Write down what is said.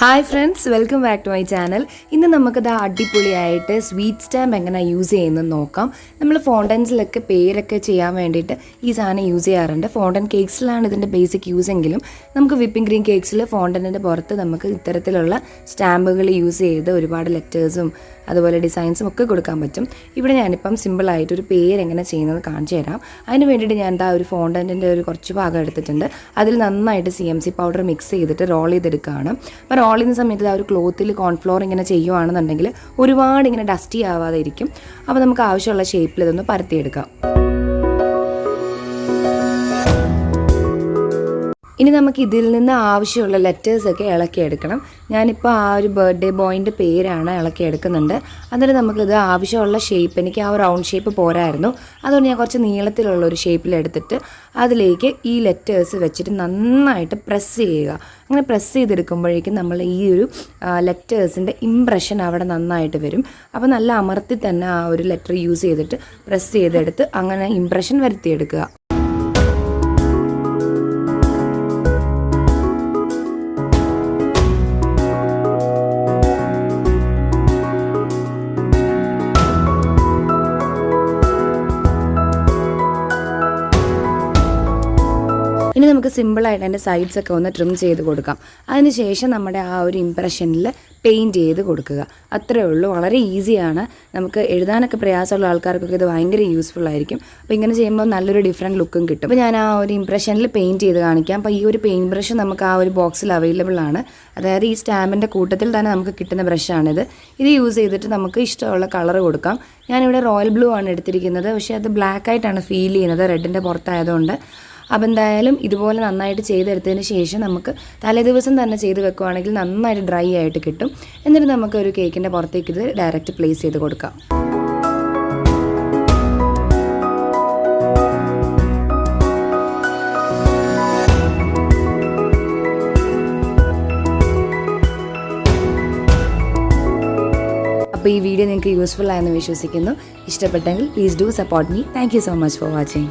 Hi friends, welcome back to my channel. ഇന്ന് നമുക്ക് ദാ അടിപൊളിയായിട്ട് സ്വീറ്റ് സ്റ്റാമ്പ് എങ്ങനെ യൂസ് ചെയ്യുന്നതെന്ന് നോക്കാം. നമ്മൾ ഫോണ്ടൻസിലൊക്കെ പേരൊക്കെ ചെയ്യാൻ വേണ്ടിയിട്ട് ഈ സാധനം യൂസ് ചെയ്യാറുണ്ട്. ഫോണ്ടൻ കേക്സിലാണ് ഇതിൻ്റെ ബേസിക് യൂസ് എങ്കിലും നമുക്ക് വിപ്പിംഗ് ക്രീം കേക്സിൽ ഫോണ്ടൻറ്റിൻ്റെ പുറത്ത് നമുക്ക് ഇത്തരത്തിലുള്ള സ്റ്റാമ്പുകൾ യൂസ് ചെയ്ത് ഒരുപാട് ലെറ്റേഴ്സും അതുപോലെ ഡിസൈൻസും ഒക്കെ കൊടുക്കാൻ പറ്റും. ഇവിടെ ഞാനിപ്പം സിമ്പിളായിട്ട് ഒരു പേര് എങ്ങനെ ചെയ്യുന്നത് കാണിച്ചു തരാം. അതിന് വേണ്ടിയിട്ട് ഞാൻ എന്താ ഒരു ഫോണ്ടൻറ്റിൻ്റെ ഒരു കുറച്ച് ഭാഗം എടുത്തിട്ടുണ്ട്. അതിൽ നന്നായിട്ട് CMC പൗഡർ മിക്സ് ചെയ്തിട്ട് റോൾ ചെയ്തെടുക്കുകയാണ്. അപ്പോൾ റോൾ ചെയ്യുന്ന സമയത്ത് ആ ഒരു ക്ലോത്തിൽ കോൺഫ്ലോർ ഇങ്ങനെ ചെയ്യുവാണെന്നുണ്ടെങ്കിൽ ഒരുപാട് ഇങ്ങനെ ഡസ്റ്റി ആവാതെ ഇരിക്കും. അപ്പോൾ നമുക്ക് ആവശ്യമുള്ള ഷേപ്പിൽ ഇതൊന്ന് പരത്തിയെടുക്കാം. ഇനി നമുക്ക് ഇതിൽ നിന്ന് ആവശ്യമുള്ള ലെറ്റേഴ്സൊക്കെ ഇളക്കിയെടുക്കണം. ഞാനിപ്പോൾ ആ ഒരു ബർത്ത്ഡേ ബോയിൻ്റെ പേരാണ് ഇളക്കിയെടുക്കുന്നുണ്ട്. എന്നിട്ട് നമുക്കിത് ആവശ്യമുള്ള ഷേപ്പ്, എനിക്ക് ആ ഒരു റൗണ്ട് ഷേപ്പ് പോരായിരുന്നു, അതുകൊണ്ട് ഞാൻ കുറച്ച് നീളത്തിലുള്ള ഒരു ഷേപ്പിലെടുത്തിട്ട് അതിലേക്ക് ഈ ലെറ്റേഴ്സ് വെച്ചിട്ട് നന്നായിട്ട് പ്രസ് ചെയ്യുക. അങ്ങനെ പ്രസ് ചെയ്തെടുക്കുമ്പോഴേക്കും നമ്മൾ ഈ ഒരു ലെറ്റേഴ്സിൻ്റെ ഇംപ്രഷൻ അവിടെ നന്നായിട്ട് വരും. അപ്പോൾ നല്ല അമർത്തി തന്നെ ആ ഒരു ലെറ്റർ യൂസ് ചെയ്തിട്ട് പ്രസ് ചെയ്തെടുത്ത് അങ്ങനെ ഇംപ്രഷൻ വരുത്തിയെടുക്കുക. ഇനി നമുക്ക് സിമ്പിളായിട്ട് അതിൻ്റെ സൈഡ്സൊക്കെ ഒന്ന് ട്രിം ചെയ്ത് കൊടുക്കാം. അതിനുശേഷം നമ്മുടെ ആ ഒരു ഇംപ്രഷനിൽ പെയിൻറ്റ് ചെയ്ത് കൊടുക്കുക. അത്രയേ ഉള്ളൂ. വളരെ ഈസിയാണ്. നമുക്ക് എഴുതാനൊക്കെ പ്രയാസമുള്ള ആൾക്കാർക്കൊക്കെ ഇത് ഭയങ്കര യൂസ്ഫുൾ ആയിരിക്കും. അപ്പോൾ ഇങ്ങനെ ചെയ്യുമ്പോൾ നല്ലൊരു ഡിഫറെൻറ്റ് ലുക്കും കിട്ടും. അപ്പോൾ ഞാൻ ആ ഒരു ഇംപ്രഷനിൽ പെയിൻറ്റ് ചെയ്ത് കാണിക്കാം. അപ്പോൾ ഈ ഒരു പെയിൻറ്റ് ബ്രഷ് നമുക്ക് ആ ഒരു ബോക്സിൽ അവൈലബിൾ ആണ്. അതായത് ഈ സ്റ്റാമ്പിൻ്റെ കൂട്ടത്തിൽ തന്നെ നമുക്ക് കിട്ടുന്ന ബ്രഷാണിത്. ഇത് യൂസ് ചെയ്തിട്ട് നമുക്ക് ഇഷ്ടമുള്ള കളർ കൊടുക്കാം. ഞാനിവിടെ റോയൽ ബ്ലൂ ആണ് എടുത്തിരിക്കുന്നത്. പക്ഷേ അത് ബ്ലാക്ക് ആയിട്ടാണ് ഫീൽ ചെയ്യുന്നത്, റെഡിൻ്റെ പുറത്തായതുകൊണ്ട്. അപ്പോൾ എന്തായാലും ഇതുപോലെ നന്നായിട്ട് ചെയ്തെടുത്തതിന് ശേഷം നമുക്ക് തലേ ദിവസം തന്നെ ചെയ്ത് വെക്കുകയാണെങ്കിൽ നന്നായിട്ട് ഡ്രൈ ആയിട്ട് കിട്ടും. എന്നിട്ട് നമുക്ക് ഒരു കേക്കിൻ്റെ പുറത്തേക്ക് ഇത് ഡയറക്റ്റ് പ്ലേസ് ചെയ്ത് കൊടുക്കാം. അപ്പോൾ ഈ വീഡിയോ നിങ്ങൾക്ക് യൂസ്ഫുൾ ആയെന്ന് വിശ്വസിക്കുന്നു. ഇഷ്ടപ്പെട്ടെങ്കിൽ please do support me. Thank you so much for watching.